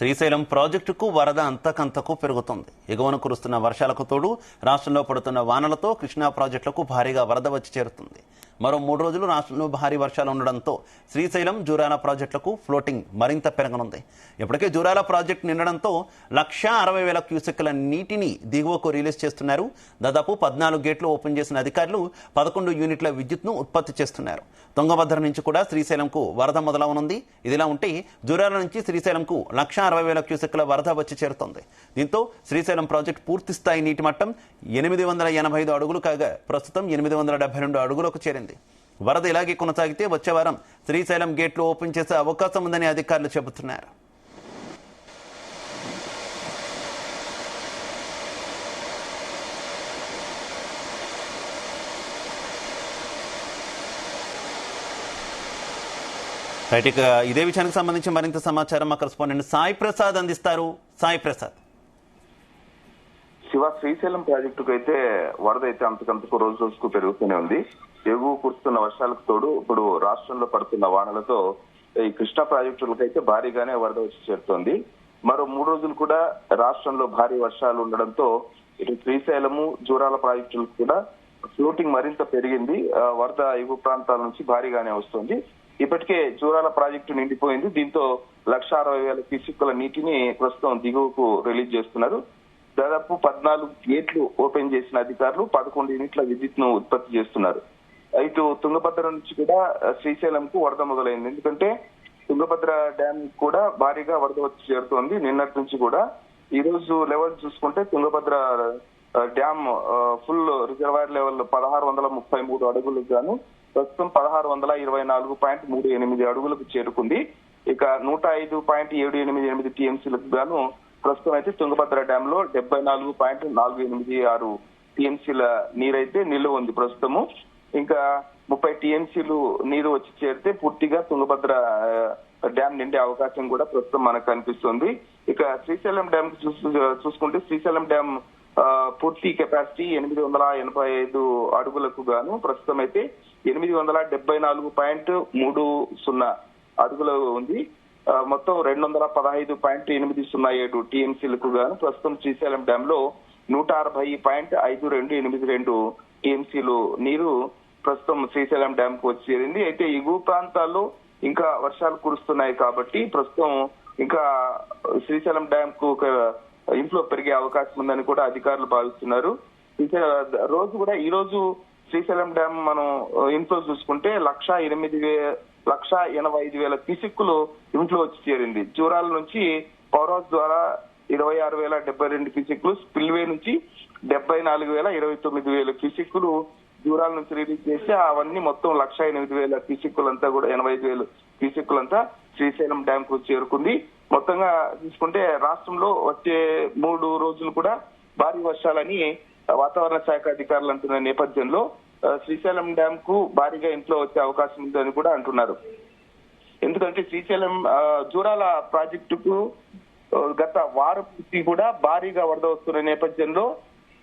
శ్రీశైలం ప్రాజెక్టుకు వరద అంతకంతకు పెరుగుతోంది. ఎగువన కురుస్తున్న వర్షాలకు తోడు రాష్ట్రంలో పడుతున్న వానలతో కృష్ణా ప్రాజెక్టులకు భారీగా వరద వచ్చి చేరుతుంది. మరో 3 రోజులు రాష్ట్రంలో భారీ వర్షాలు ఉండడంతో శ్రీశైలం జూరాల ప్రాజెక్టులకు ఫ్లోటింగ్ మరింత పెరగనుంది. ఇప్పటికే జూరాల ప్రాజెక్టు నిండడంతో 1,60,000 క్యూసెక్కుల నీటిని దిగువకు రిలీజ్ చేస్తున్నారు. దాదాపు 14 గేట్లు ఓపెన్ చేసిన అధికారులు 11 యూనిట్ల విద్యుత్ను ఉత్పత్తి చేస్తున్నారు. తుంగభద్ర నుంచి కూడా శ్రీశైలంకు వరద మొదలవనుంది. ఇదిలా ఉంటే జూరాల నుంచి శ్రీశైలంకు 1,60,000 క్యూసెక్కుల వరద వచ్చి చేరుతోంది. దీంతో శ్రీశైలం ప్రాజెక్టు పూర్తి స్థాయి నీటి మట్టం 885 అడుగులు కాగా ప్రస్తుతం 872 అడుగులకు చేరింది. వరద ఇలాగే కొనసాగితే వచ్చే వారం శ్రీశైలం గేట్లు ఓపెన్ చేసే అవకాశం ఉందని అధికారులు చెబుతున్నారు. రైట్, ఇక ఇదే విషయానికి సంబంధించి మరింత సమాచారం మా కరెస్పాండెంట్ సాయి ప్రసాద్ అందిస్తారు. సాయి ప్రసాద్. శ్రీశైలం ప్రాజెక్టుకు అయితే వరద అయితే అంతకంతకు రోజు రోజుకు పెరుగుతూనే ఉంది. ఎగువ కురుస్తున్న వర్షాలకు తోడు ఇప్పుడు రాష్ట్రంలో పడుతున్న వానలతో ఈ కృష్ణా ప్రాజెక్టులకు అయితే భారీగానే వరద వచ్చి చేరుతోంది. మరో 3 రోజులు కూడా రాష్ట్రంలో భారీ వర్షాలు ఉండడంతో ఇటు శ్రీశైలము జూరాల ప్రాజెక్టులకు కూడా ఫ్లోటింగ్ మరింత పెరిగింది. వరద ఎగువ ప్రాంతాల నుంచి భారీగానే వస్తుంది. ఇప్పటికే జూరాల ప్రాజెక్టు నిండిపోయింది. దీంతో 1,60,000 క్యూసెక్కుల నీటిని ప్రస్తుతం దిగువకు రిలీజ్ చేస్తున్నారు. దాదాపు 14 గేట్లు ఓపెన్ చేసిన అధికారులు 11 యూనిట్ల విద్యుత్ ను ఉత్పత్తి చేస్తున్నారు. ఇటు తుంగభద్ర నుంచి కూడా శ్రీశైలంకు వరద మొదలైంది. ఎందుకంటే తుంగభద్ర డ్యామ్ కూడా భారీగా వరద వచ్చి చేరుతోంది. నిన్నటి నుంచి కూడా ఈ రోజు లెవెల్ చూసుకుంటే Tungabhadra dam full reservoir level 1,633 అడుగులకు గాను ప్రస్తుతం 1,624.38 అడుగులకు చేరుకుంది. ఇక 105.788 టీఎంసీలకు గాను ప్రస్తుతం అయితే తుంగభద్ర డ్యామ్ లో 74.486 టీఎంసీల నీరైతే నిల్వ ఉంది ప్రస్తుతము. ఇంకా 30 టీఎంసీలు నీరు వచ్చి చేరితే పూర్తిగా తుంగభద్ర డ్యామ్ నిండే అవకాశం కూడా ప్రస్తుతం మనకు కనిపిస్తుంది. ఇక శ్రీశైలం డ్యామ్ చూసుకుంటే శ్రీశైలం డ్యామ్ పూర్తి కెపాసిటీ 885 అడుగులకు గాను ప్రస్తుతం అయితే 874.30 అడుగులు ఉంది. మొత్తం 215.807 టీఎంసీలకు గాను ప్రస్తుతం శ్రీశైలం డ్యామ్ లో 160.5282 టీఎంసీలు నీరు ప్రస్తుతం శ్రీశైలం డ్యామ్ కు వచ్చి చేరింది. అయితే ఎగువ ప్రాంతాల్లో ఇంకా వర్షాలు కురుస్తున్నాయి కాబట్టి ప్రస్తుతం ఇంకా శ్రీశైలం డ్యామ్ కు ఇన్ఫ్లో పెరిగే అవకాశం ఉందని కూడా అధికారులు భావిస్తున్నారు. ఈ రోజు శ్రీశైలం డ్యామ్ మనం ఇన్ఫ్లో చూసుకుంటే 1,85,000 క్యూసెక్కులు ఇంట్లో వచ్చి చేరింది. జూరాల నుంచి పవర్ హౌస్ ద్వారా 26,072 క్యూసెక్కులు, స్పిల్వే నుంచి 74,29 క్యూసెక్కులు జూరాల నుంచి రిలీజ్ చేసి అవన్నీ మొత్తం 1,08,000 క్యూసెక్కులంతా కూడా 85,000 క్యూసెక్కులంతా శ్రీశైలం డ్యామ్ కు చేరుకుంది. మొత్తంగా చూసుకుంటే రాష్ట్రంలో వచ్చే 3 రోజులు కూడా భారీ వర్షాలని వాతావరణ శాఖ అధికారులు అంటున్న నేపథ్యంలో శ్రీశైలం డ్యామ్ కు భారీగా ఇంట్లో వచ్చే అవకాశం ఉందని కూడా అంటున్నారు. ఎందుకంటే శ్రీశైలం జూరాల ప్రాజెక్టుకు గత వారం నుంచి కూడా భారీగా వరద వస్తున్న నేపథ్యంలో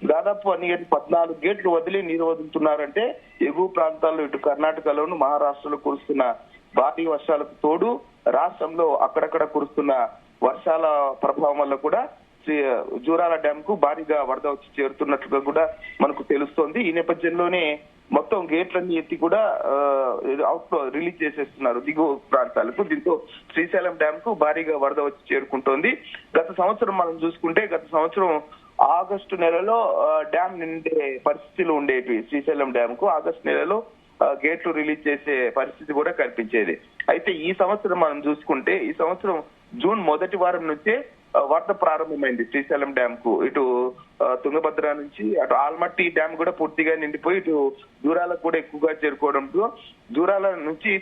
దాదాపు 14 గేట్లు వదిలి నీరు వదులుతున్నారంటే ఎగువ ప్రాంతాల్లో ఇటు కర్ణాటకలోను మహారాష్ట్రలో కురుస్తున్న భారీ వర్షాలకు తోడు రాష్ట్రంలో అక్కడక్కడ కురుస్తున్న వర్షాల ప్రభావం వల్ల కూడా జూరాల డ్యామ్ కు భారీగా వరద వచ్చి చేరుతున్నట్లుగా కూడా మనకు తెలుస్తోంది. ఈ నేపథ్యంలోనే మొత్తం గేట్లన్నీ ఎత్తి కూడా అవుట్ఫ్లో రిలీజ్ చేసేస్తున్నారు దిగువ ప్రాంతాలకు. దీంతో శ్రీశైలం డ్యామ్ కు భారీగా వరద వచ్చి చేరుకుంటోంది. గత సంవత్సరం మనం చూసుకుంటే ఆగస్టు నెలలో డ్యామ్ నిండే పరిస్థితులు ఉండేవి. శ్రీశైలం డ్యామ్ కు ఆగస్టు నెలలో గేట్లు రిలీజ్ చేసే పరిస్థితి కూడా కనిపించేది. అయితే ఈ సంవత్సరం మనం చూసుకుంటే ఈ సంవత్సరం జూన్ మొదటి వారం నుంచే వరద ప్రారంభమైంది శ్రీశైలం డ్యామ్ కు. ఇటు తుంగభద్ర నుంచి అటు ఆల్మట్టి డ్యామ్ కూడా పూర్తిగా నిండిపోయి ఇటు జూరాలకు కూడా ఎక్కువగా చేరుకోవడంతో జూరాల నుంచి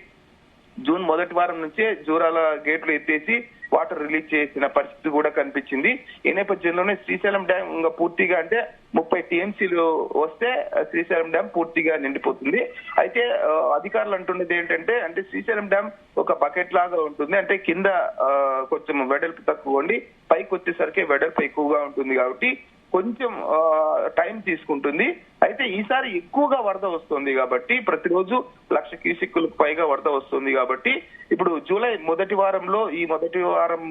జూన్ మొదటి వారం నుంచే జూరాల గేట్లు ఎత్తేసి వాటర్ రిలీజ్ చేసిన పరిస్థితి కూడా కనిపించింది. ఈ నేపథ్యంలోనే శ్రీశైలం డ్యామ్ ఇంకా పూర్తిగా అంటే 30 టీఎంసీలు వస్తే శ్రీశైలం డ్యామ్ పూర్తిగా నిండిపోతుంది. అయితే అధికారులు అంటున్నది ఏంటంటే శ్రీశైలం డ్యామ్ ఒక బకెట్ లాగా ఉంటుంది. అంటే కింద కొంచెం వెడల్పు తక్కువ ఉండి పైకి వచ్చేసరికి వెడల్పు ఎక్కువగా ఉంటుంది కాబట్టి కొంచెం టైం తీసుకుంటుంది. అయితే ఈసారి ఎక్కువగా వరద వస్తుంది కాబట్టి ప్రతిరోజు 1,00,000 క్యూసెక్కులకు పైగా వరద వస్తుంది కాబట్టి ఇప్పుడు జూలై మొదటి వారంలో ఈ మొదటి వారం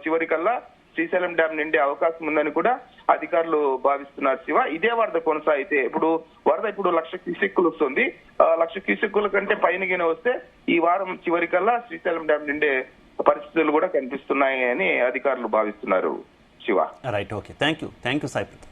చివరికల్లా శ్రీశైలం డ్యాం నిండే అవకాశం ఉందని కూడా అధికారులు భావిస్తున్నారు. శివ, ఇదే వరద కొనసాగితే ఇప్పుడు 1,00,000 క్యూసెక్కులు వస్తుంది. 1,00,000 క్యూసెక్కుల కంటే పైనగానే వస్తే ఈ వారం చివరికల్లా శ్రీశైలం డ్యాం నిండే పరిస్థితులు కూడా కనిపిస్తున్నాయి అని అధికారులు భావిస్తున్నారు. Shiva. Right, okay, thank you Sai Pratap.